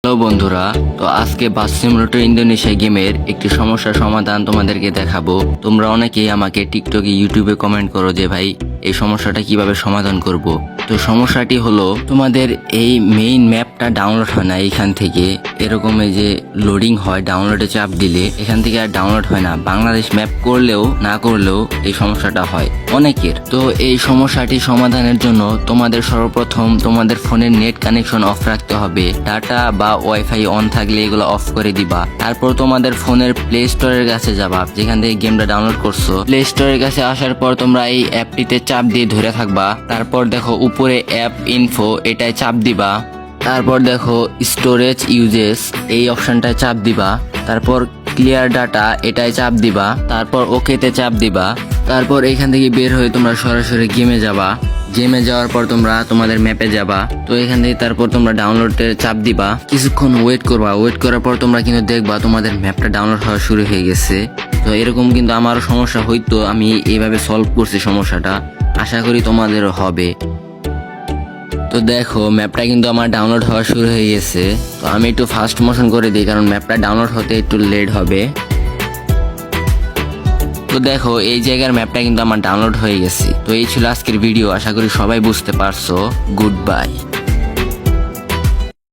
Hello বন্ধুরা, তো আজকে বাস সিমুলেটর ইন্দোনেশিয়া গেমের একটি সমস্যার সমাধান তোমাদেরকে দেখাবো। তোমরা অনেকেই আমাকে টিকটকে ইউটিউবে কমেন্ট করো যে ভাই এই সমস্যাটা কিভাবে সমাধান করব। তো সমস্যাটি হলো তোমাদের এই মেইন ম্যাপটা ডাউনলোড হয় না এইখান থেকে, এরকম এই যে লোডিং হয়, ডাউনলোডে চাপ দিলে এখান থেকে আর ডাউনলোড হয় না। বাংলাদেশ ম্যাপ করলেও না করলেও এই সমস্যাটা হয় অনেকের। তো এই সমস্যাটি সমাধানের জন্য তোমাদের সর্বপ্রথম তোমাদের ফোনের নেট কানেকশন অফ রাখতে হবে। ডাটা বা ওয়াইফাই অন থাকলে এগুলো অফ করে দিবা। তারপর তোমাদের ফোনের প্লে স্টোরের কাছে যাবা, যেখান থেকে গেমটা ডাউনলোড করছো। প্লে স্টোরের কাছে আসার পর তোমরা এই অ্যাপটিতে চাপ দিয়ে ধরে থাকবা। তারপর দেখো উপরে অ্যাপ ইনফো, এটায় চাপ দিবা। তারপর দেখো স্টোরেজ ইউজেস, এই অপশনটায় চাপ দিবা। তারপর ক্লিয়ার ডাটা, এটায় চাপ দিবা। তারপর ওকেতে চাপ দিবা। তারপর এখান থেকে বের হয়ে তোমরা সরাসরি গেমে যাবা। গেমে যাওয়ার পর তোমরা তোমাদের ম্যাপে যাবা। তো এখান থেকে তারপর তোমরা ডাউনলোডে চাপ দিবা। কিছুক্ষণ ওয়েট করবা। ওয়েট করার পর তোমরা কিন্তু দেখবা তোমাদের ম্যাপটা ডাউনলোড হওয়া শুরু হয়ে গেছে। তো এরকম কিন্তু আমারও সমস্যা হইতো, আমি এইভাবে সলভ করছি সমস্যাটা। আশা করি তোমাদেরও হবে। তো দেখো ম্যাপটা কিন্তু আমার ডাউনলোড হওয়া শুরু হয়ে গেছে। তো আমি একটু ফাস্ট মোশন করে দিই, কারণ ম্যাপটা ডাউনলোড হতে একটু লেট হবে। তো দেখো এই জায়গার ম্যাপটা কিন্তু আমার ডাউনলোড হয়ে গেছে। তো এই ছিল আজকের ভিডিও, আশা করি সবাই বুঝতে পারছো। Good bye.